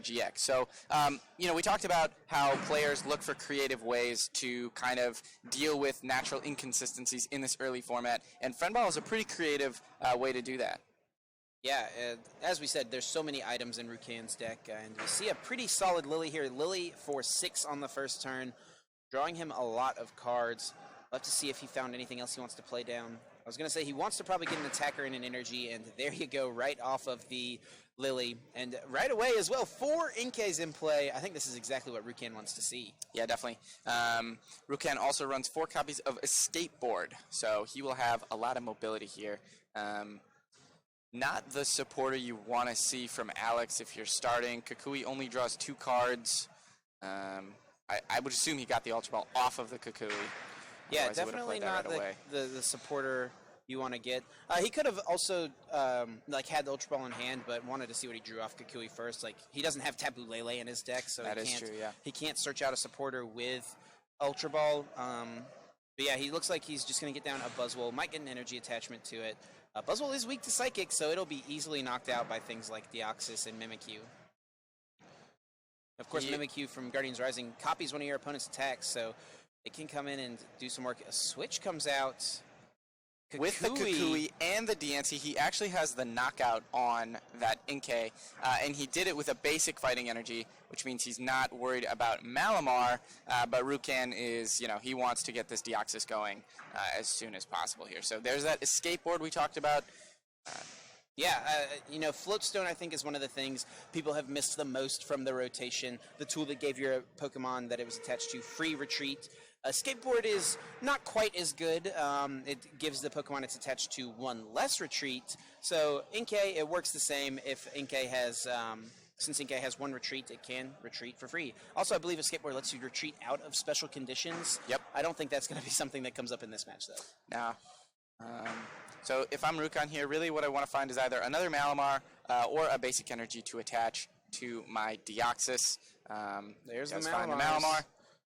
Shadow GX. So, we talked about how players look for creative ways to kind of deal with natural inconsistencies in this early format, and Friendball is a pretty creative way to do that. Yeah, as we said, there's so many items in Rukan's deck, and we see a pretty solid Lily here. Lily for 6 on the first turn, drawing him a lot of cards. Love to see if he found anything else he wants to play down. I was going to say he wants to probably get an attacker and an energy, and there you go, right off of the Lily. And right away as well, 4 Inkes in play. I think this is exactly what Rukan wants to see. Yeah, definitely. Rukan also runs 4 copies of Escape Board, so he will have a lot of mobility here. Not the supporter you want to see from Alex if you're starting. Kukui only draws 2 cards. I would assume he got the Ultra Ball off of the Kukui. Yeah, definitely not the supporter you want to get. He could have also had the Ultra Ball in hand, but wanted to see what he drew off Kukui first. Like, he doesn't have Taboo Lele in his deck, so he can't search out a supporter with Ultra Ball. But yeah, he looks like he's just going to get down a Buzzwole. Might get an energy attachment to it. Buzzwole is weak to Psychic, so it'll be easily knocked out by things like Deoxys and Mimikyu. Of course, Mimikyu from Guardians Rising copies one of your opponent's attacks, so it can come in and do some work. A switch comes out. Kukui. With the Kukui and the DNC, he actually has the knockout on that Inkay, and he did it with a basic fighting energy, which means he's not worried about Malamar, but Rukan is, he wants to get this Deoxys going as soon as possible here. So there's that escape board we talked about. Floatstone, I think, is one of the things people have missed the most from the rotation. The tool that gave your Pokemon that it was attached to free retreat. Skateboard is not quite as good. It gives the Pokemon it's attached to 1 less retreat. So Inkay, it works the same. If Inkay has, since Inkay has 1 retreat, it can retreat for free. Also, I believe a skateboard lets you retreat out of special conditions. Yep. I don't think that's going to be something that comes up in this match, though. No. So if I'm Rukan here, really what I want to find is either another Malamar or a basic energy to attach to my Deoxys. There's the Malamar.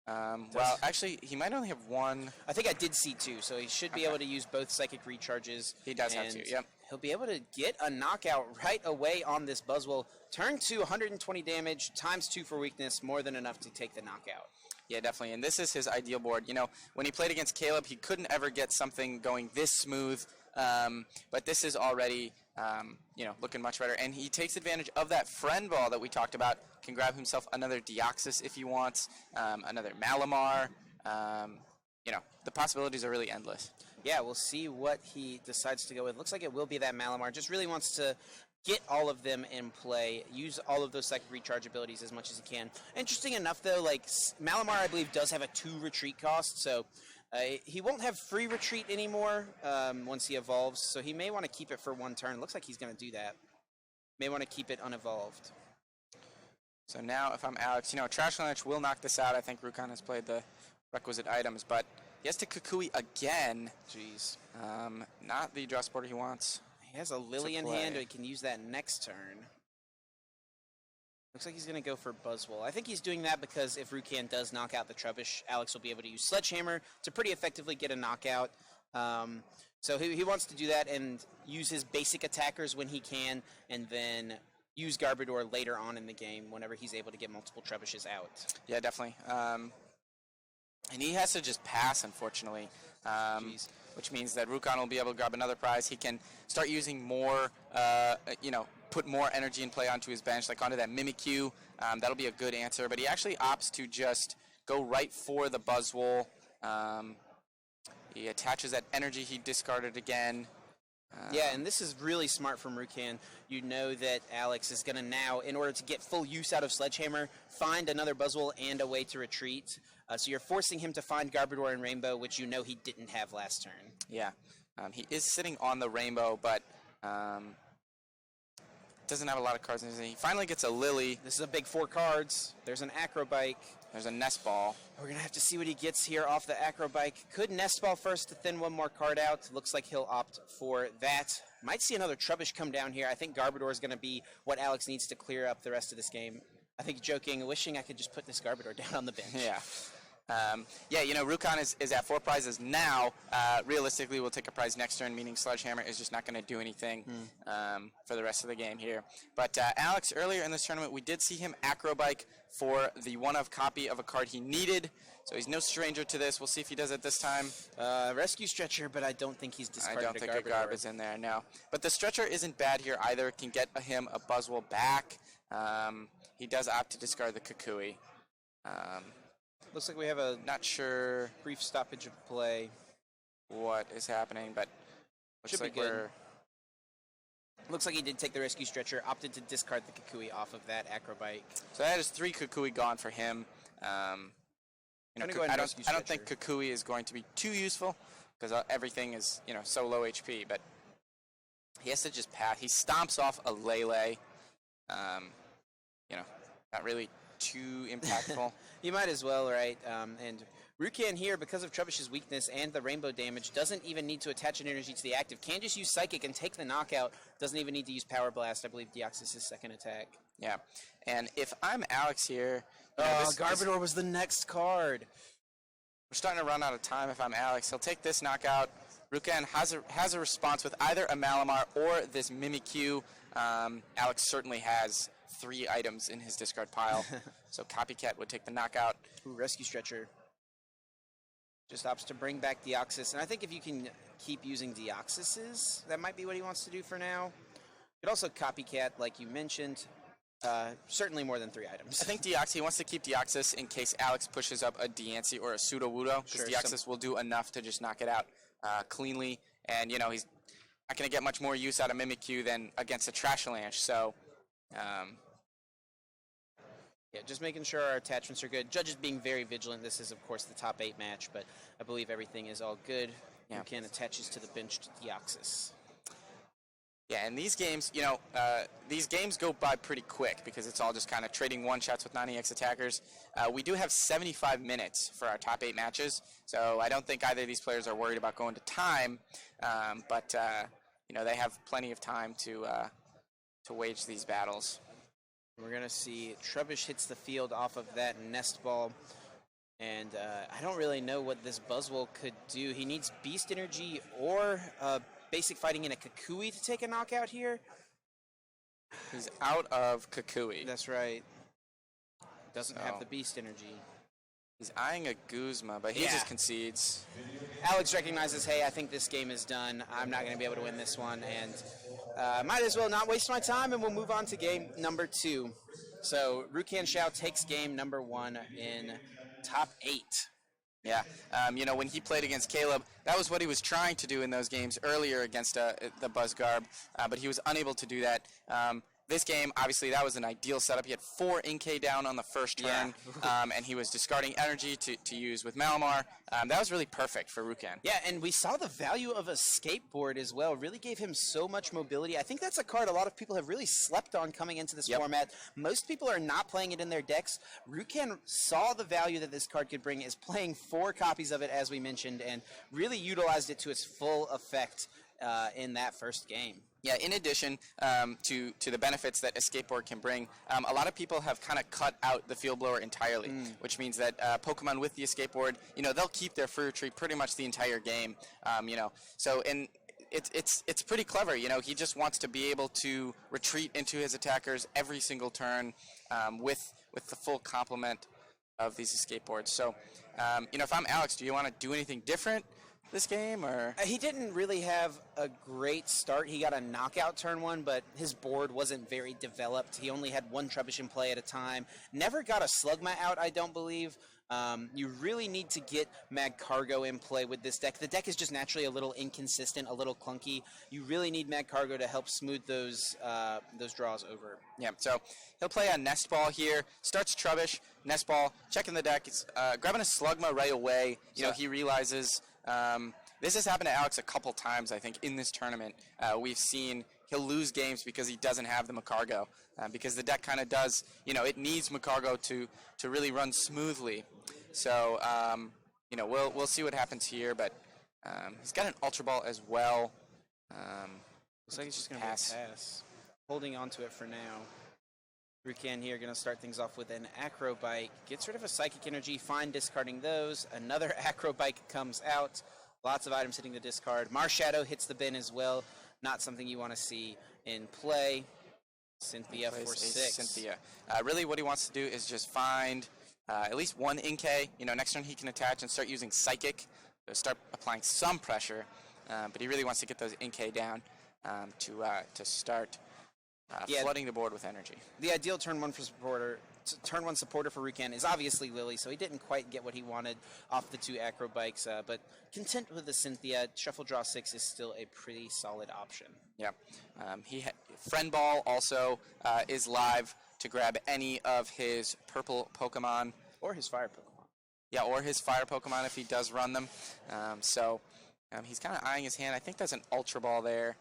Well, actually, he might only have 1. I think I did see 2, so he should be able to use both Psychic Recharges. He does have 2, yep. He'll be able to get a knockout right away on this Buzzwole. Turn 2, 120 damage, times 2 for weakness, more than enough to take the knockout. Yeah, definitely, and this is his ideal board. When he played against Caleb, he couldn't ever get something going this smooth, but this is already, looking much better. And he takes advantage of that friend ball that we talked about. Can grab himself another Deoxys if he wants, another Malamar. The possibilities are really endless. Yeah, we'll see what he decides to go with. Looks like it will be that Malamar. Just really wants to get all of them in play, use all of those Psychic Recharge abilities as much as he can. Interesting enough, though, Malamar, I believe, does have a 2 retreat cost, so he won't have free retreat anymore once he evolves, so he may want to keep it for 1 turn. Looks like he's going to do that. May want to keep it unevolved. So now, if I'm Alex, Trash Lunch will knock this out. I think Rukan has played the requisite items, but he has to Kukui again. Jeez. Not the draw supporter he wants. He has a Lily in hand, or he can use that next turn. Looks like he's going to go for Buzzwole. I think he's doing that because if Rukan does knock out the Trubbish, Alex will be able to use Sledgehammer to pretty effectively get a knockout. So he wants to do that and use his basic attackers when he can, and then use Garbodor later on in the game whenever he's able to get multiple Trubbishes out. Yeah, definitely. And he has to just pass, unfortunately. Which means that Rukan will be able to grab another prize. He can start using more, put more energy in play onto his bench, like onto that Mimikyu. That'll be a good answer. But he actually opts to just go right for the Buzzwole. He attaches that energy he discarded again. Yeah, and this is really smart from Rukan. You know that Alex is going to now, in order to get full use out of Sledgehammer, find another Buzzwole and a way to retreat. So you're forcing him to find Garbodor and Rainbow, which you know he didn't have last turn. Yeah, he is sitting on the Rainbow, but doesn't have a lot of cards in his hand. He finally gets a Lily. This is a big 4 cards. There's an Acrobike. There's a Nest Ball. We're going to have to see what he gets here off the Acrobike. Could Nest Ball first to thin 1 more card out. Looks like he'll opt for that. Might see another Trubbish come down here. I think Garbodor is going to be what Alex needs to clear up the rest of this game. I think joking, wishing I could just put this Garbodor down on the bench. Yeah. Yeah, Rukan is at 4 prizes now. Realistically, we'll take a prize next turn, meaning Sledgehammer is just not going to do anything for the rest of the game here. But Alex, earlier in this tournament, we did see him acrobike for the one-of copy of a card he needed. So he's no stranger to this. We'll see if he does it this time. Rescue Stretcher, but I don't think he's discarded. I don't think a Garb is in there, no. But the Stretcher isn't bad here either. It can get him a Buzzwole back. He does opt to discard the Kukui. Looks like we have a not sure brief stoppage of play. What is happening, but looks like we're... Looks like he did take the Rescue Stretcher, opted to discard the Kukui off of that acrobike. So that is 3 Kukui gone for him. I don't think Kukui is going to be too useful because everything is so low HP. But he has to just pass. He stomps off a Lele. Not really too impactful. You might as well, right? And Rukan here, because of Trubish's weakness and the rainbow damage, doesn't even need to attach an energy to the active. Can just use Psychic and take the knockout. Doesn't even need to use Power Blast. I believe Deoxys' second attack. Yeah. And if I'm Alex here... Garbodor was the next card. We're starting to run out of time if I'm Alex. He'll take this knockout. Rukan has a response with either a Malamar or this Mimikyu. Alex certainly has 3 items in his discard pile. So Copycat would take the knockout. Ooh, Rescue Stretcher. Just opts to bring back Deoxys. And I think if you can keep using Deoxyses, that might be what he wants to do for now. Could also Copycat, like you mentioned. Certainly more than 3 items. I think he wants to keep Deoxys in case Alex pushes up a Diancie or a Sudowoodo, because Deoxys will do enough to just knock it out cleanly. And, he's not going to get much more use out of Mimikyu than against a Trashalanche. So, yeah, just making sure our attachments are good. Judges being very vigilant. This is, of course, the top 8 match, but I believe everything is all good. Yeah. Rukan attaches to the benched Deoxys. Yeah, and these games, these games go by pretty quick because it's all just kind of trading one-shots with non-EX attackers. We do have 75 minutes for our top 8 matches, so I don't think either of these players are worried about going to time, but they have plenty of time to wage these battles. We're going to see Trubbish hits the field off of that Nest Ball, and I don't really know what this Buzzwole could do. He needs Beast Energy or... Basic Fighting in a Kukui to take a knockout here. He's out of Kukui. That's right. Doesn't have the Beast Energy. He's eyeing a Guzma, but he just concedes. Alex recognizes, hey, I think this game is done. I'm not going to be able to win this one, and might as well not waste my time, and we'll move on to game number 2. So Rukan Shao takes game number 1 in top 8. Yeah, when he played against Caleb, that was what he was trying to do in those games earlier against the Buzzgarb, but he was unable to do that. This game, obviously, that was an ideal setup. He had 4 Inkay down on the first turn, and he was discarding energy to use with Malamar. That was really perfect for Rukan. Yeah, and we saw the value of a skateboard as well. Really gave him so much mobility. I think that's a card a lot of people have really slept on coming into this format. Most people are not playing it in their decks. Rukan saw the value that this card could bring, is playing 4 copies of it, as we mentioned, and really utilized it to its full effect in that first game. Yeah, in addition to the benefits that a skateboard can bring, a lot of people have kind of cut out the field blower entirely, which means that Pokemon with the skateboard, they'll keep their Fruit Tree pretty much the entire game, So, and it's pretty clever, he just wants to be able to retreat into his attackers every single turn with the full complement of these skateboards. So, if I'm Alex, do you want to do anything different this game, or? He didn't really have a great start. He got a knockout turn 1, but his board wasn't very developed. He only had 1 Trubbish in play at a time. Never got a Slugma out, I don't believe. You really need to get Magcargo in play with this deck. The deck is just naturally a little inconsistent, a little clunky. You really need Magcargo to help smooth those draws over. Yeah, so he'll play a Nest Ball here. Starts Trubbish, Nest Ball, checking the deck. It's grabbing a Slugma right away. He realizes... this has happened to Alex a couple times, I think, in this tournament. We've seen he'll lose games because he doesn't have the Magcargo, because the deck kind of does, it needs Magcargo to really run smoothly. So, we'll see what happens here, but he's got an Ultra Ball as well. Looks like he's just going to pass. Holding on to it for now. Rukan here going to start things off with an Acro Bike. Gets rid of a Psychic Energy, fine discarding those. Another Acro Bike comes out. Lots of items hitting the discard. Marshadow hits the bin as well. Not something you want to see in play. Cynthia for 6. Cynthia. Really what he wants to do is just find at least one Inkay. Next turn he can attach and start using Psychic to start applying some pressure. But he really wants to get those Inkay down to start flooding the board with energy. The ideal turn one supporter for Rukan is obviously Lily, so he didn't quite get what he wanted off the 2 Acro Bikes, but content with the Cynthia, Shuffle Draw 6 is still a pretty solid option. Yeah. Friend Ball also is live to grab any of his purple Pokemon. Or his fire Pokemon. Yeah, or his fire Pokemon if he does run them. He's kind of eyeing his hand. I think that's an Ultra Ball there.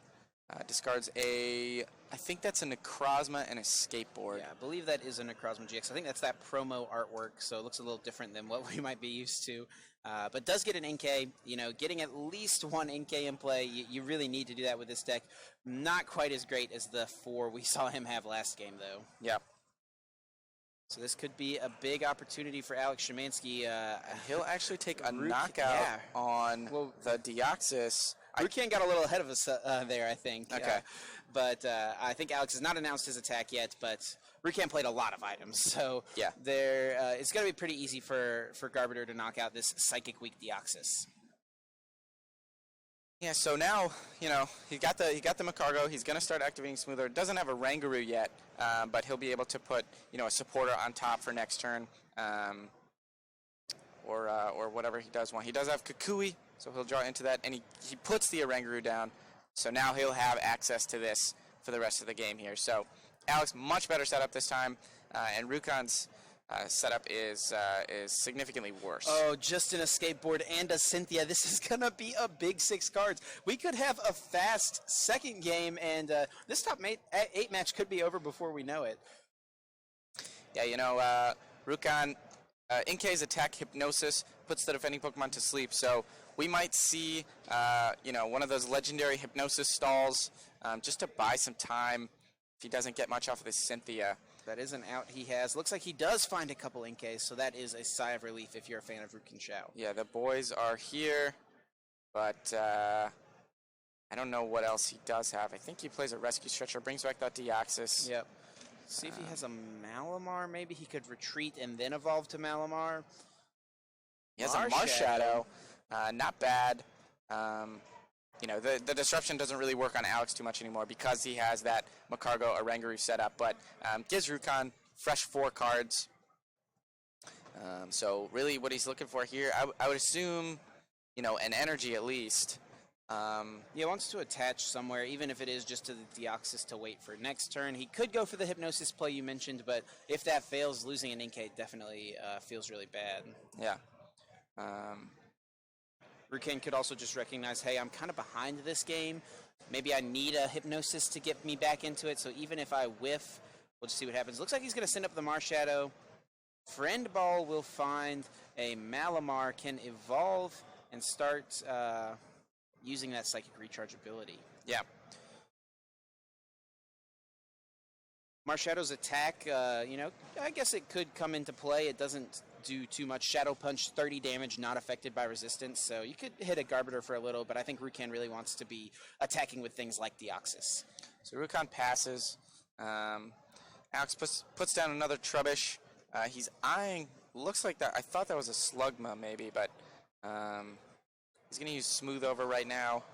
Discards I think that's a Necrozma and a Skateboard. Yeah, I believe that is a Necrozma GX. I think that's that promo artwork, so it looks a little different than what we might be used to. But does get an Inkay. Getting at least one Inkay in play, you really need to do that with this deck. Not quite as great as the 4 we saw him have last game, though. Yeah. So this could be a big opportunity for Alex Schemanske. He'll actually take a knockout on the Deoxys. Rukan got a little ahead of us there, I think. Okay. But I think Alex has not announced his attack yet, but Rukan played a lot of items. So yeah, it's going to be pretty easy for Garbiter to knock out this Psychic Weak Deoxys. Yeah, so now, he got the Macargo. He's going to start activating Smoother. Doesn't have a Rangaroo yet, but he'll be able to put, a supporter on top for next turn, or whatever he does want. He does have Kukui, so he'll draw into that, and he puts the Rangaroo down. So now he'll have access to this for the rest of the game here. So Alex, much better setup this time, and Rukan's setup is significantly worse. Oh, just an Skateboard and a Cynthia. This is going to be a big 6 cards. We could have a fast second game, and this top 8 match could be over before we know it. Yeah, Rukan, Inkay's attack Hypnosis puts the defending Pokemon to sleep, so we might see, one of those legendary Hypnosis stalls just to buy some time if he doesn't get much off of this Cynthia. That is an out he has. Looks like he does find a couple Inkays, so that is a sigh of relief if you're a fan of Rukan Shao. Yeah, the boys are here, but I don't know what else he does have. I think he plays a Rescue Stretcher, brings back that Deoxys. Yep. See if he has a Malamar. Maybe he could retreat and then evolve to Malamar. He has a Marshadow. Not bad. The disruption doesn't really work on Alex too much anymore because he has that Macargo Rangaroo set up, but gives Rukan fresh 4 cards. So really what he's looking for here, I would assume, an energy at least. He wants to attach somewhere, even if it is just to the Deoxys to wait for next turn. He could go for the Hypnosis play you mentioned, but if that fails, losing an Inkay definitely feels really bad. Yeah. Rukan could also just recognize, hey, I'm kind of behind this game. Maybe I need a Hypnosis to get me back into it, so even if I whiff, we'll just see what happens. Looks like he's going to send up the Marshadow. Friend Ball will find a Malamar, can evolve and start using that Psychic Recharge ability. Yeah. Marshadow's attack, I guess it could come into play. It doesn't do too much. Shadow Punch, 30 damage, not affected by resistance, so you could hit a Garbiter for a little, but I think Rukan really wants to be attacking with things like Deoxys. So Rukan passes. Alex puts down another Trubbish. He's eyeing, looks like that, I thought that was a Slugma maybe, but he's going to use Smooth Over right now.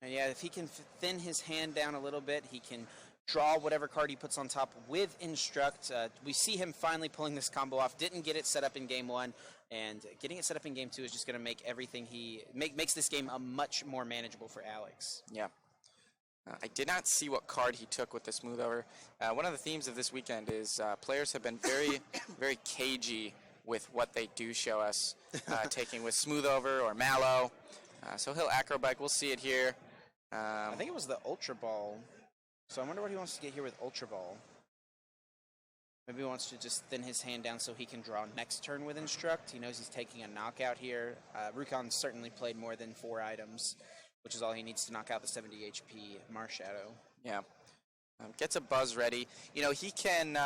And yeah, if he can thin his hand down a little bit, he can draw whatever card he puts on top with Instruct. We see him finally pulling this combo off. Didn't get it set up in Game 1, and getting it set up in Game 2 is just going to make everything makes this game a much more manageable for Alex. Yeah. I did not see what card he took with the Smooth Over. One of the themes of this weekend is players have been very, very cagey with what they do show us, taking with Smooth Over or Mallow. So he'll Acro Bike. We'll see it here. I think it was the Ultra Ball. So I wonder what he wants to get here with Ultra Ball. Maybe he wants to just thin his hand down so he can draw next turn with Instruct. He knows he's taking a knockout here. Rukan certainly played more than 4 items, which is all he needs to knock out the 70 HP Marshadow. Yeah. Gets a Buzz ready. You know, he can...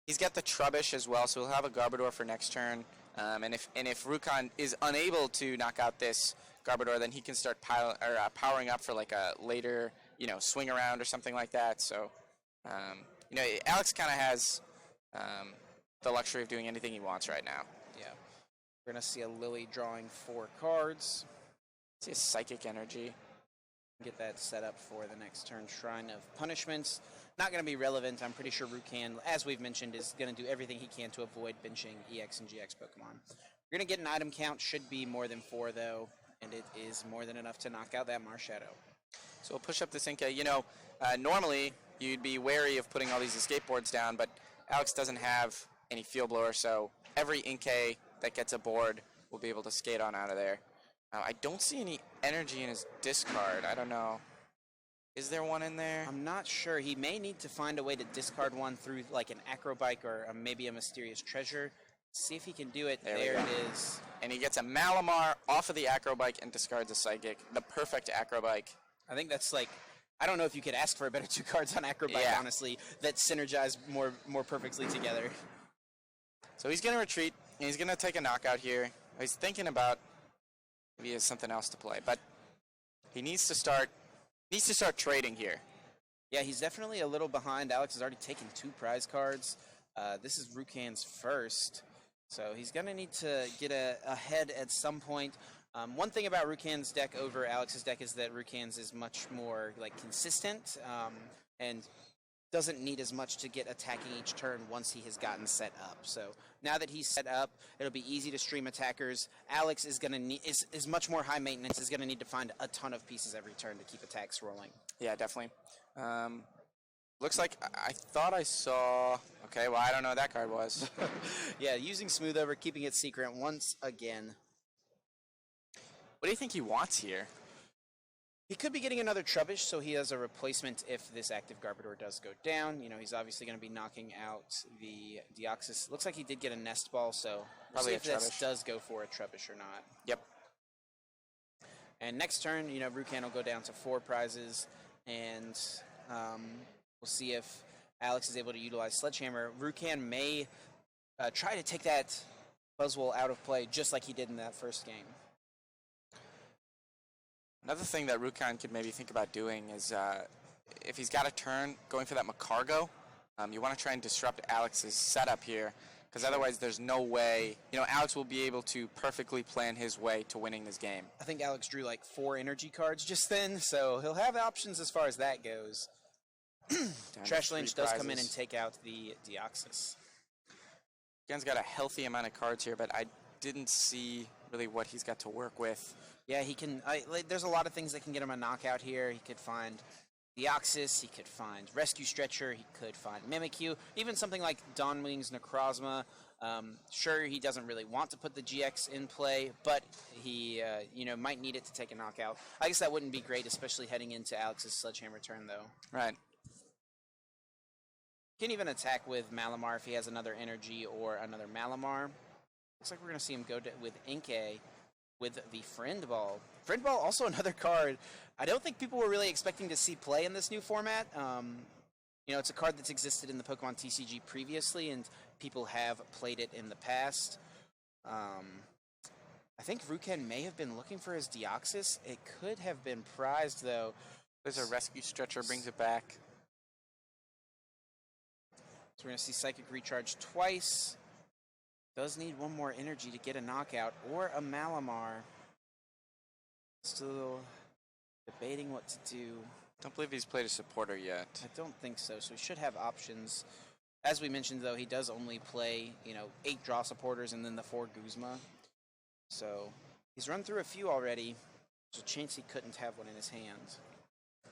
he's got the Trubbish as well, so he'll have a Garbodor for next turn. And if Rukan is unable to knock out this Garbodor, then he can start powering up for like a later, you know, swing around or something like that. So, you know, Alex kind of has the luxury of doing anything he wants right now. Yeah. We're going to see a Lily drawing 4 cards. See a Psychic Energy. Get that set up for the next turn. Shrine of Punishments. Not going to be relevant. I'm pretty sure Rukan, as we've mentioned, is going to do everything he can to avoid benching EX and GX Pokemon. You're going to get an item count. Should be more than 4, though, and it is more than enough to knock out that Marshadow. So we'll push up this Inkay. You know, normally you'd be wary of putting all these escape boards down, but Alex doesn't have any Field Blower, so every Inkay that gets a board will be able to skate on out of there. I don't see any energy in his discard. I don't know. Is there one in there? I'm not sure. He may need to find a way to discard one through like an Acrobike or maybe a Mysterious Treasure. See if he can do it. There it is. And he gets a Malamar off of the Acrobike and discards a Psychic. The perfect Acrobike. I think that's like, I don't know if you could ask for a better 2 cards on Acrobike, honestly, that synergize more perfectly together. So he's going to retreat, and he's going to take a knockout here. He's thinking about maybe he has something else to play, but he needs to start trading here. Yeah, he's definitely a little behind. Alex has already taken 2 prize cards. This is Rukan's first, so he's going to need to get ahead at some point. One thing about Rukan's deck over Alex's deck is that Rukan's is much more like consistent and doesn't need as much to get attacking each turn once he has gotten set up. So now that he's set up, it'll be easy to stream attackers. Alex is going to need is much more high maintenance. Is going to need to find a ton of pieces every turn to keep attacks rolling. Yeah, definitely. Looks like I thought I saw. Okay, well I don't know what that card was. Yeah, using Smooth Over, keeping it secret once again. What do you think he wants here? He could be getting another Trubbish, so he has a replacement if this active Garbodor does go down. You know, he's obviously going to be knocking out the Deoxys. Looks like he did get a Nest Ball, so probably we'll see if this does go for a Trubbish or not. Yep. And next turn, you know, Rukan will go down to 4 prizes, and we'll see if Alex is able to utilize Sledgehammer. Rukan may try to take that Buzzwole out of play, just like he did in that first game. Another thing that Rukan could maybe think about doing is if he's got a turn, going for that Macargo. You want to try and disrupt Alex's setup here, because otherwise there's no way, you know, Alex will be able to perfectly plan his way to winning this game. I think Alex drew like 4 energy cards just then, so he'll have options as far as that goes. Trash Lynch does come in and take out the Deoxys. Rukan's got a healthy amount of cards here, but I didn't see really what he's got to work with. Yeah, he can. There's a lot of things that can get him a knockout here. He could find Deoxys, he could find Rescue Stretcher, he could find Mimikyu, even something like Dawnwing's Necrozma. Sure, he doesn't really want to put the GX in play, but he you know, might need it to take a knockout. I guess that wouldn't be great, especially heading into Alex's Sledgehammer turn, though. Right. Can even attack with Malamar if he has another Energy or another Malamar. Looks like we're going to see him go with Inkay with the Friend Ball. Friend Ball, also another card I don't think people were really expecting to see play in this new format. You know, it's a card that's existed in the Pokemon TCG previously, and people have played it in the past. I think Rukan may have been looking for his Deoxys. It could have been prized, though. There's a Rescue Stretcher, brings it back. So we're going to see Psychic Recharge twice. Does need one more energy to get a knockout, or a Malamar. Still debating what to do. Don't believe he's played a supporter yet. I don't think so, so he should have options. As we mentioned, though, he does only play, you know, 8 draw supporters and then the 4 Guzma. So he's run through a few already. There's a chance he couldn't have one in his hand. I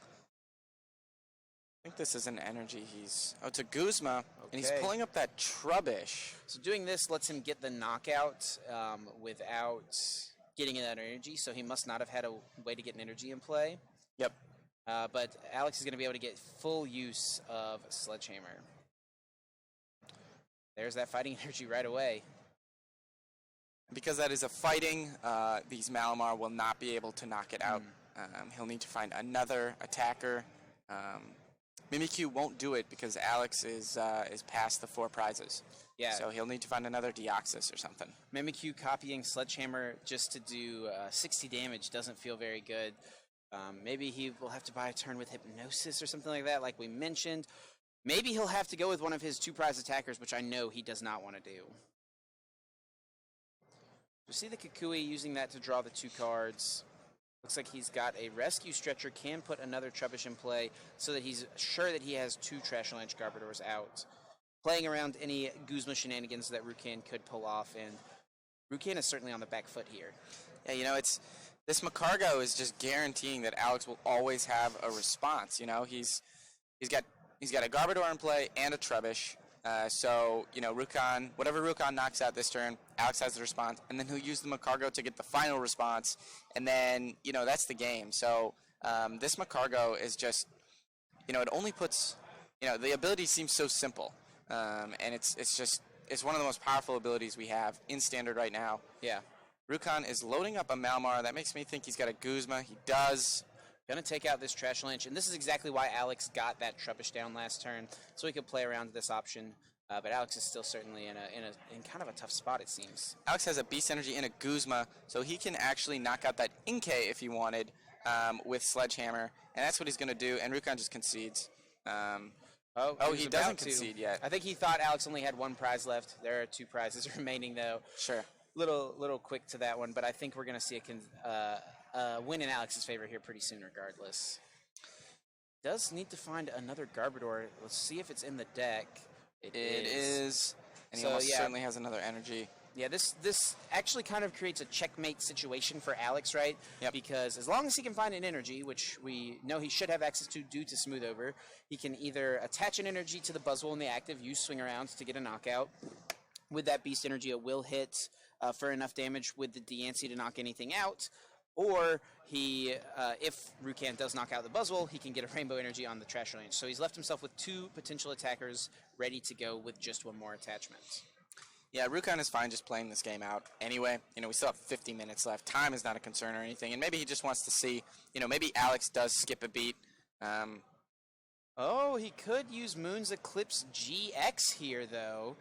think this is an energy Oh, it's a Guzma, okay. And he's pulling up that Trubbish. So doing this lets him get the knockout without getting that energy, so he must not have had a way to get an energy in play. Yep. But Alex is going to be able to get full use of Sledgehammer. There's that fighting energy right away. Because that is a fighting, these Malamar will not be able to knock it out. He'll need to find another attacker. Mimikyu won't do it because Alex is past the 4 prizes. Yeah. So he'll need to find another Deoxys or something. Mimikyu copying Sledgehammer just to do 60 damage doesn't feel very good. Maybe he will have to buy a turn with Hypnosis or something like that, like we mentioned. Maybe he'll have to go with one of his 2 prize attackers, which I know he does not want to do. We see the Kukui using that to draw the 2 cards. Looks like he's got a Rescue Stretcher, can put another Trubbish in play so that he's sure that he has 2 Trashalanche Garbodors out. Playing around any Guzma shenanigans that Rukan could pull off, and Rukan is certainly on the back foot here. Yeah, you know, this Macargo is just guaranteeing that Alex will always have a response. You know, he's got a Garbodor in play and a Trubbish. So, you know, whatever Rukan knocks out this turn, Alex has the response, and then he'll use the Macargo to get the final response, and then, you know, that's the game. So, this Macargo is just, you know, it only puts, you know, the ability seems so simple, and it's one of the most powerful abilities we have in Standard right now. Yeah. Rukan is loading up a Malmar. That makes me think he's got a Guzma. He does. Going to take out this Trashalanche, and this is exactly why Alex got that Trubbish down last turn, so he could play around with this option. But Alex is still certainly in kind of a tough spot, it seems. Alex has a Beast Energy and a Guzma, so he can actually knock out that Inkay if he wanted with Sledgehammer, and that's what he's going to do, and Rukan just concedes. He doesn't concede yet. I think he thought Alex only had 1 prize left. There are 2 prizes remaining, though. Sure. Little quick to that one, but I think we're going to see a win in Alex's favor here pretty soon regardless. Does need to find another Garbodor. Let's see if it's in the deck. It is. And he certainly has another energy. Yeah, this actually kind of creates a checkmate situation for Alex, right? Yep. Because as long as he can find an energy, which we know he should have access to due to Smooth Over, he can either attach an energy to the Buzzwole in the active, use Swing Arounds to get a knockout. With that Beast Energy, it will hit for enough damage with the Diancie to knock anything out. Or he, if Rukan does knock out the Buzzwole, he can get a Rainbow Energy on the Trashalanche. So he's left himself with 2 potential attackers ready to go with just 1 more attachment. Yeah, Rukan is fine just playing this game out anyway. You know, we still have 50 minutes left. Time is not a concern or anything. And maybe he just wants to see, you know, maybe Alex does skip a beat. He could use Moon's Eclipse GX here, though.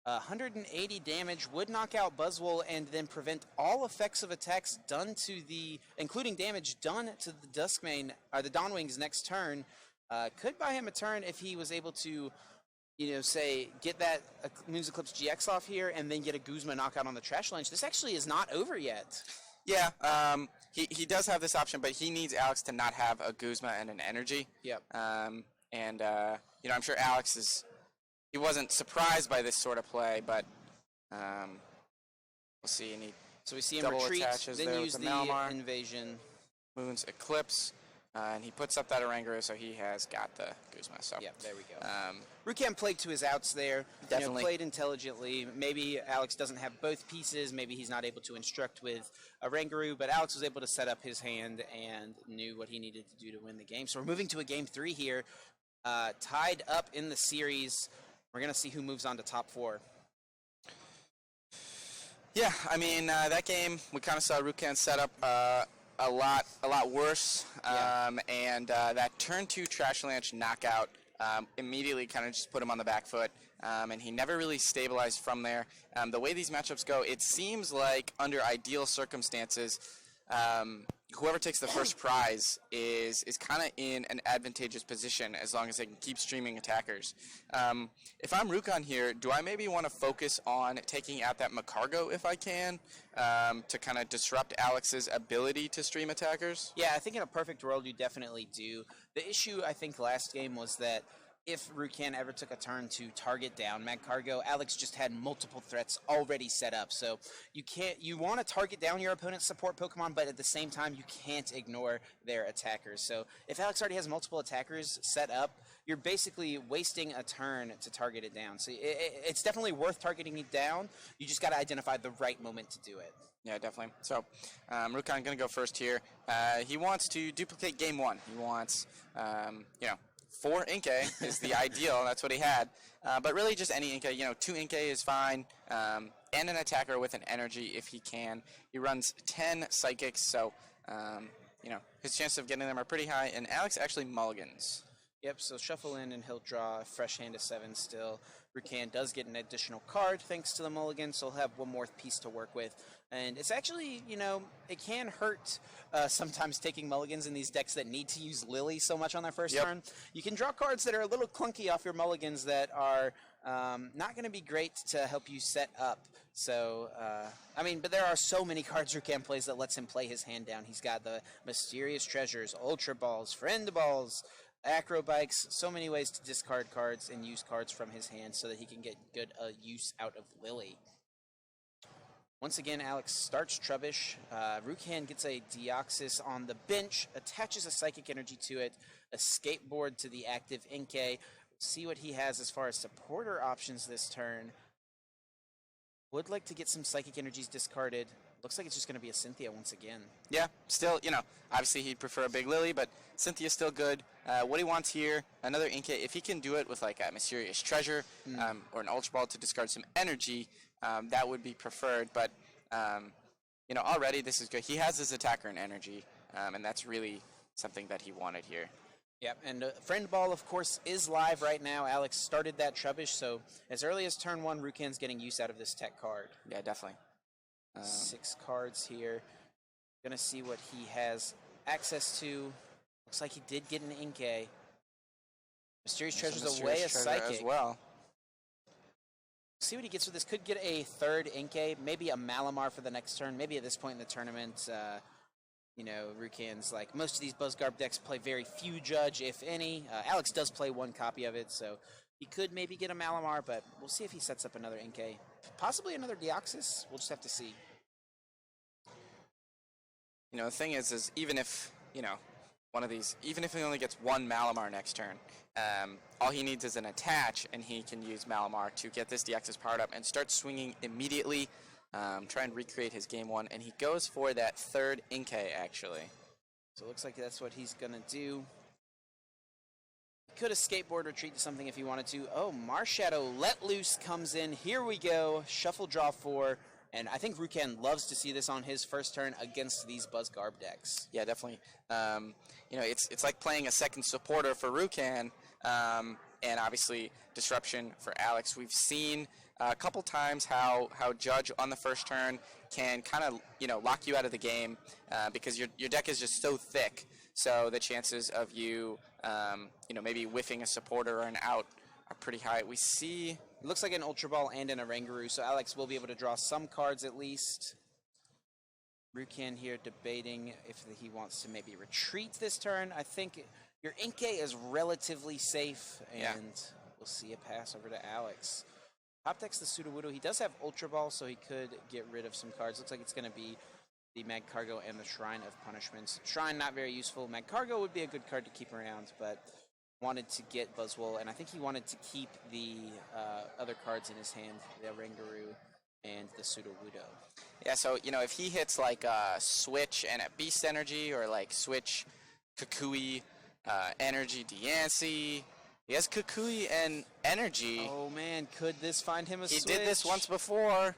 180 damage would knock out Buzzwole and then prevent all effects of attacks done to including damage done to the Duskmane, or the Dawnwings next turn. Could buy him a turn if he was able to, you know, say, get that Moon's Eclipse GX off here and then get a Guzma knockout on the Trashalanche. This actually is not over yet. Yeah, he does have this option, but he needs Alex to not have a Guzma and an energy. Yep. You know, I'm sure Alex he wasn't surprised by this sort of play, but we'll see. And so we see him retreat, then use the Malmar, invasion. Moon's Eclipse, and he puts up that Oranguru, so he has got the Guzma. So yeah, there we go. Rukan played to his outs there. Definitely. You know, played intelligently. Maybe Alex doesn't have both pieces. Maybe he's not able to instruct with Oranguru, but Alex was able to set up his hand and knew what he needed to do to win the game. So we're moving to a game 3 here, tied up in the series. We're going to see who moves on to top 4. Yeah, I mean, that game, we kind of saw Rukan set up a lot worse. And that turn 2 Trashalanche knockout immediately kind of just put him on the back foot. And he never really stabilized from there. The way these matchups go, it seems like under ideal circumstances, whoever takes the first prize is kind of in an advantageous position as long as they can keep streaming attackers. If I'm Rukan here, do I maybe want to focus on taking out that Macargo if I can to kind of disrupt Alex's ability to stream attackers? Yeah, I think in a perfect world you definitely do. The issue I think last game was that if Rukan ever took a turn to target down Magcargo, Alex just had multiple threats already set up. So you want to target down your opponent's support Pokemon, but at the same time, you can't ignore their attackers. So if Alex already has multiple attackers set up, you're basically wasting a turn to target it down. So it's definitely worth targeting it down. You just got to identify the right moment to do it. Yeah, definitely. So Rukan going to go first here. He wants to duplicate game 1. He wants, 4 Inkay is the ideal. That's what he had. But really just any Inkay. 2 Inkay is fine. And an attacker with an energy if he can. He runs 10 Psychics, so, his chances of getting them are pretty high. And Alex actually mulligans. Yep, so shuffle in and he'll draw a fresh hand of 7 still. Rukan does get an additional card thanks to the mulligan, so he'll have one more piece to work with. And it's actually, it can hurt sometimes taking mulligans in these decks that need to use Lily so much on their first turn. You can draw cards that are a little clunky off your mulligans that are not going to be great to help you set up. So, but there are so many cards Rukan plays that lets him play his hand down. He's got the Mysterious Treasures, Ultra Balls, Friend Balls, Acro Bikes, so many ways to discard cards and use cards from his hand so that he can get good use out of Lily. Once again, Alex starts Trubbish. Rukan gets a Deoxys on the bench, attaches a Psychic Energy to it, a Skateboard to the active Inkay. See what he has as far as supporter options this turn. Would like to get some Psychic Energies discarded. Looks like it's just going to be a Cynthia once again. Yeah, still, obviously he'd prefer a big Lily, but Cynthia's still good. What he wants here, another Inkay, if he can do it with like a Mysterious Treasure or an Ultra Ball to discard some energy, that would be preferred. But, already this is good. He has his attacker and energy, and that's really something that he wanted here. Yep, and Friend Ball, of course, is live right now. Alex started that Trubbish, so as early as turn 1, Rukan's getting use out of this tech card. Yeah, definitely. 6 cards here. Gonna see what he has access to. Looks like he did get an Inkay. Mysterious Treasure's away a Psychic as well. See what he gets with this. Could get a third Inkay, maybe a Malamar for the next turn. Maybe at this point in the tournament, Rukan's like, most of these Buzzgarb decks play very few Judge, if any. Alex does play 1 copy of it, so he could maybe get a Malamar, but we'll see if he sets up another Inkay. Possibly another Deoxys. We'll just have to see. The thing is even if, one of these, even if he only gets 1 Malamar next turn, all he needs is an attach, and he can use Malamar to get this Deoxys powered up and start swinging immediately, try and recreate his game 1, and he goes for that third Inkay, actually. So it looks like that's what he's going to do. He could have skateboard retreat to something if he wanted to. Oh, Marshadow Let Loose comes in. Here we go. Shuffle, draw 4. And I think Rukan loves to see this on his first turn against these Buzzgarb decks. Yeah, definitely. It's like playing a second supporter for Rukan, and obviously Disruption for Alex. We've seen a couple times how Judge on the first turn can kind of lock you out of the game because your deck is just so thick. So the chances of you maybe whiffing a supporter or an out are pretty high. We see... It looks like an Ultra Ball and an Oranguru, so Alex will be able to draw some cards at least. Rukan here debating if he wants to maybe retreat this turn. I think your Inkay is relatively safe, and we'll see a pass over to Alex. Top decks the Sudowoodo. He does have Ultra Ball, so he could get rid of some cards. Looks like it's going to be the Magcargo and the Shrine of Punishments. Shrine, not very useful. Magcargo would be a good card to keep around, but... wanted to get Buzzwole, and I think he wanted to keep the other cards in his hand, the Oranguru and the Sudowoodo. Yeah, so, if he hits like Switch and a Beast Energy, or like Switch, Kukui, Energy, Diancie, he has Kukui and Energy. Oh man, could this find him a Switch? He did this once before.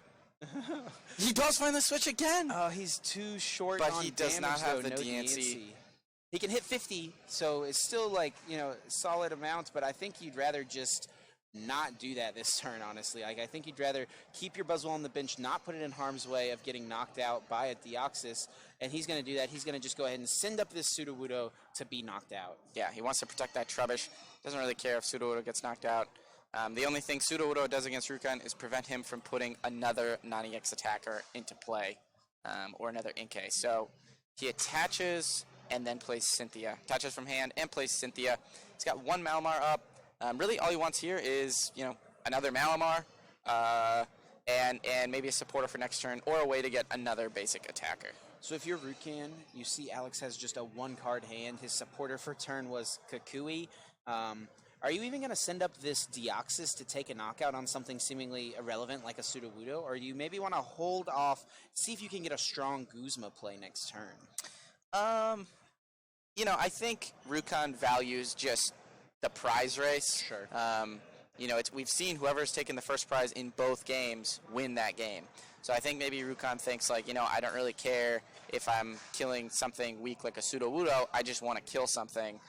He does find the Switch again! Oh, he's too short but on he does damage, not have though. the Diancie. He can hit 50, so it's still like, solid amount, but I think you'd rather just not do that this turn, honestly. Like, I think you'd rather keep your Buzzwole on the bench, not put it in harm's way of getting knocked out by a Deoxys, and he's going to do that. He's going to just go ahead and send up this Sudowoodo to be knocked out. Yeah, he wants to protect that Trubbish. Doesn't really care if Sudowoodo gets knocked out. The only thing Sudowoodo does against Rukan is prevent him from putting another non-EX attacker into play, or another Inkay. So he attaches... and then plays Cynthia. Attaches from hand and plays Cynthia. He's got 1 Malamar up. Really, all he wants here is, another Malamar, and maybe a supporter for next turn, or a way to get another basic attacker. So if you're Rukan, you see Alex has just a 1-card hand. His supporter for turn was Kukui. Are you even going to send up this Deoxys to take a knockout on something seemingly irrelevant like a Sudowoodo, or do you maybe want to hold off, see if you can get a strong Guzma play next turn? I think Rukan values just the prize race. Sure. We've seen whoever's taken the first prize in both games win that game. So I think maybe Rukan thinks like, I don't really care if I'm killing something weak like a Sudowoodo. I just want to kill something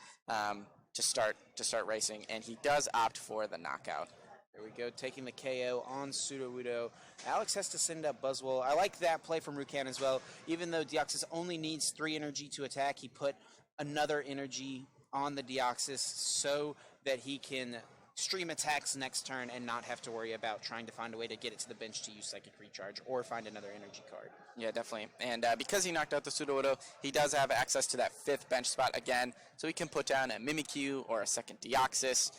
to start racing, and he does opt for the knockout. There we go, taking the KO on Sudowoodo. Alex has to send up Buzzwole. I like that play from Rukan as well. Even though Deoxys only needs 3 energy to attack, he put another energy on the Deoxys so that he can stream attacks next turn and not have to worry about trying to find a way to get it to the bench to use Psychic Recharge or find another energy card. Yeah, definitely. And because he knocked out the Sudowoodo, he does have access to that 5th bench spot again, so he can put down a Mimikyu or a second Deoxys.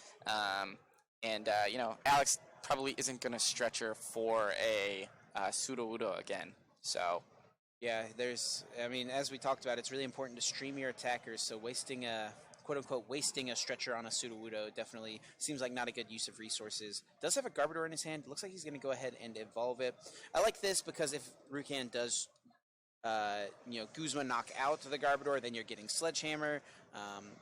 Alex probably isn't going to stretch her for a Sudowoodo again. So, yeah, as we talked about, it's really important to stream your attackers, so wasting a stretcher on a Sudowoodo definitely seems like not a good use of resources. Does have a Garbodor in his hand. Looks like he's going to go ahead and evolve it. I like this because if Rukan does, Guzma knock out the Garbodor, then you're getting Sledgehammer.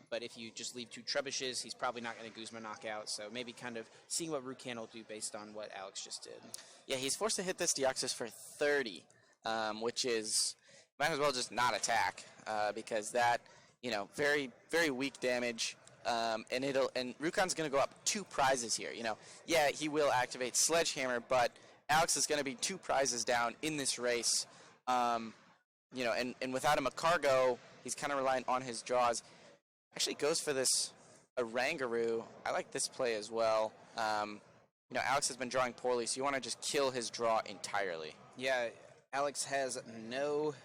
But if you just leave 2 Trebushes, he's probably not going to Guzma knock out. So maybe kind of seeing what Rukan will do based on what Alex just did. Yeah, he's forced to hit this Deoxys for 30, which is might as well just not attack because that. Very, very weak damage, and Rukan's going to go up 2 prizes here. Yeah, he will activate Sledgehammer, but Alex is going to be 2 prizes down in this race. And without him a Cargo, he's kind of reliant on his draws. Actually goes for this Oranguru. I like this play as well. Alex has been drawing poorly, so you want to just kill his draw entirely. Yeah, Alex has no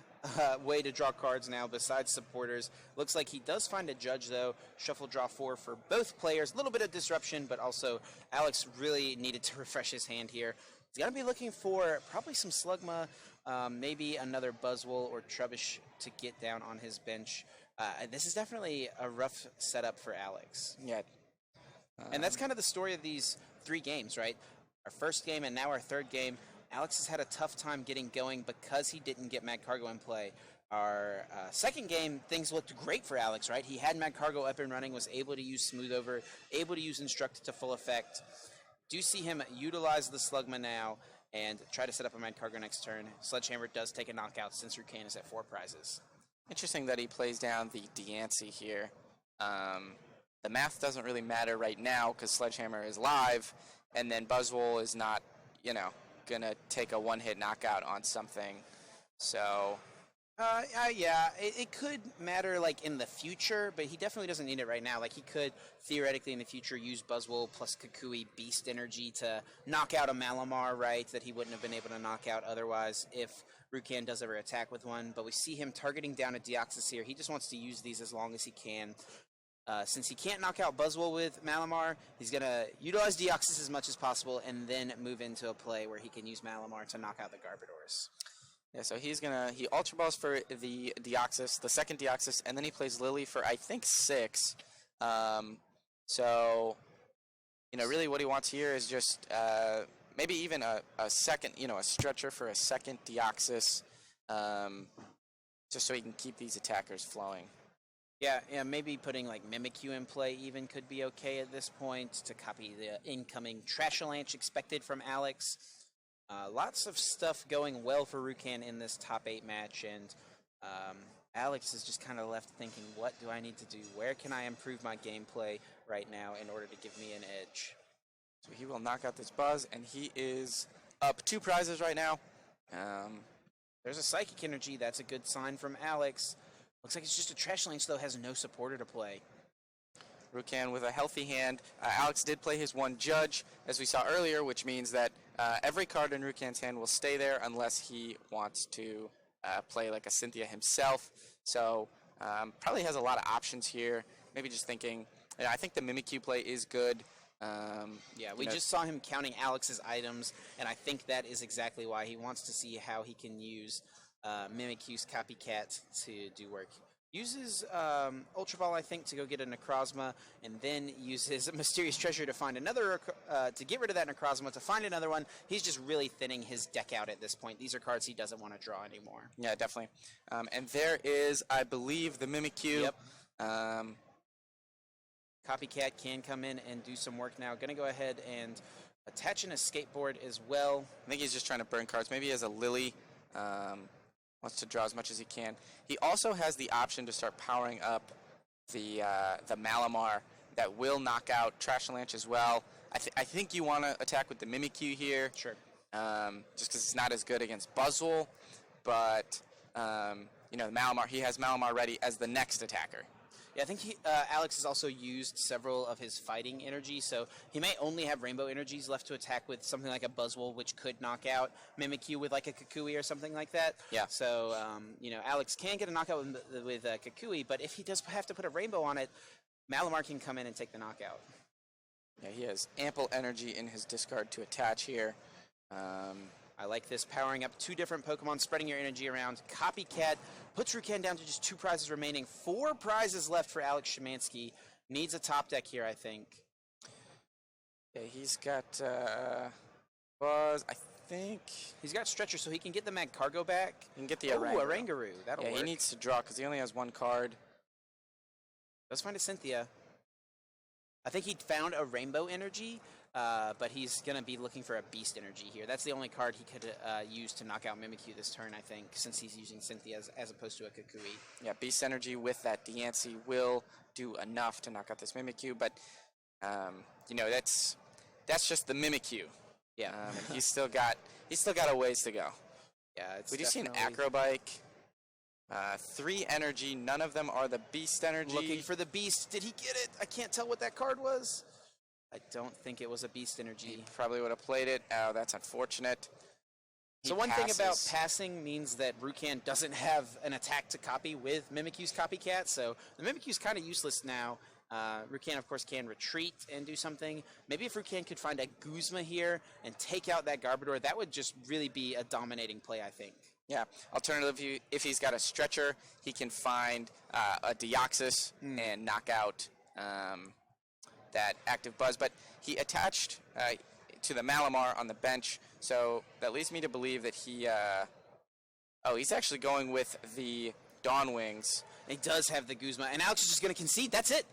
way to draw cards now besides supporters. Looks like he does find a Judge, though. Shuffle draw 4 for both players. A little bit of disruption, but also Alex really needed to refresh his hand here. He's going to be looking for probably some Slugma, maybe another Buzzwole or Trubbish to get down on his bench. This is definitely a rough setup for Alex. Yeah. And that's kind of the story of these 3 games, right? Our first game and now our third game. Alex has had a tough time getting going because he didn't get Mad Cargo in play. Our second game, things looked great for Alex, right? He had Mad Cargo up and running, was able to use Smooth Over, able to use Instruct to full effect. Do see him utilize the Slugma now and try to set up a Mad Cargo next turn. Sledgehammer does take a knockout since Rukan is at 4 prizes. Interesting that he plays down the Diancie here. The math doesn't really matter right now because Sledgehammer is live, and then Buzzwole is not, gonna take a 1-hit knockout on something. So yeah, it could matter like in the future, but he definitely doesn't need it right now. Like he could theoretically in the future use Buzzwole plus Kukui Beast Energy to knock out a Malamar, right, that he wouldn't have been able to knock out otherwise if Rukan does ever attack with one. But we see him targeting down a Deoxys here. He just wants to use these as long as he can. Since he can't knock out Buzzwole with Malamar, he's going to utilize Deoxys as much as possible and then move into a play where he can use Malamar to knock out the Garbodors. Yeah, so he Ultra Balls for the Deoxys, the second Deoxys, and then he plays Lily for, I think, 6. Really what he wants here is just maybe even a second, a stretcher for a second Deoxys, just so he can keep these attackers flowing. Yeah, maybe putting like Mimikyu in play even could be okay at this point to copy the incoming Trashalanche expected from Alex. Lots of stuff going well for Rukan in this top 8 match, and Alex is just kind of left thinking, what do I need to do? Where can I improve my gameplay right now in order to give me an edge? So he will knock out this Buzz, and he is up 2 prizes right now. There's a Psychic Energy. That's a good sign from Alex. Looks like it's just a Trashalanche, though, has no supporter to play. Rukan with a healthy hand. Alex did play his 1 Judge, as we saw earlier, which means that every card in Rukan's hand will stay there unless he wants to play like a Cynthia himself. So probably has a lot of options here. Maybe just thinking, I think the Mimikyu play is good. We just saw him counting Alex's items, and I think that is exactly why he wants to see how he can use Mimikyu's Copycat to do work. Uses Ultra Ball, I think, to go get a Necrozma, and then uses Mysterious Treasure to find another, to get rid of that Necrozma, to find another one. He's just really thinning his deck out at this point. These are cards he doesn't want to draw anymore. Yeah, definitely. And there is, I believe, the Mimikyu. Yep. Copycat can come in and do some work now. Going to go ahead and attach in a skateboard as well. I think he's just trying to burn cards. Maybe he has a Lily. Wants to draw as much as he can. He also has the option to start powering up the Malamar that will knock out Trashalanche as well. I think you want to attack with the Mimikyu here. Sure. Just because it's not as good against Buzzwole, but you know, Malamar, he has Malamar ready as the next attacker. Yeah, I think Alex has also used several of his fighting energy, so he may only have rainbow energies left to attack with something like a Buzzwole, which could knock out Mimikyu with like a Kukui or something like that. Yeah. So, you know, Alex can get a knockout with Kukui, but if he does have to put a rainbow on it, Malamar can come in and take the knockout. Yeah, he has ample energy in his discard to attach here. I like this, powering up 2 different Pokemon, spreading your energy around. Copycat puts Rukan down to just 2 prizes remaining. 4 prizes left for Alex Schemanske. Needs a top deck here, I think. Yeah, he's got Buzz, I think. He's got Stretcher, so he can get the Mag Cargo back. He can get the Oranguru. That'll work. He needs to draw because he only has 1 card. Let's find a Cynthia. I think he found a Rainbow Energy, but he's going to be looking for a Beast Energy here. That's the only card he could use to knock out Mimikyu this turn, I think, since he's using Cynthia as opposed to a Kukui. Yeah, Beast Energy with that Diancie will do enough to knock out this Mimikyu, but, you know, that's just the Mimikyu. Yeah. And he's still got a ways to go. Yeah, it's Would you see an Acrobike? 3 energy, none of them are the Beast Energy. Looking for the Beast. Did he get it? I can't tell what that card was. I don't think it was a Beast Energy. He probably would have played it. Oh, that's unfortunate. So one thing about passing means that Rukan doesn't have an attack to copy with Mimikyu's Copycat, so the Mimikyu's kind of useless now. Rukan, of course, can retreat and do something. Maybe if Rukan could find a Guzma here and take out that Garbodor, that would just really be a dominating play, I think. Yeah. Alternatively, if he's got a Stretcher, he can find a Deoxys and knock out that active Buzz. But he attached to the Malamar on the bench, so that leads me to believe that he... he's actually going with the Dawn Wings. He does have the Guzma, and Alex is just going to concede. That's it.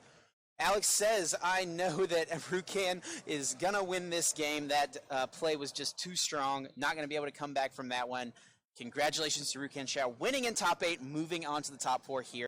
Alex says, I know that Rukan is going to win this game. That play was just too strong. Not going to be able to come back from that one. Congratulations to Rukan Shao winning in top 8, moving on to the top 4 here.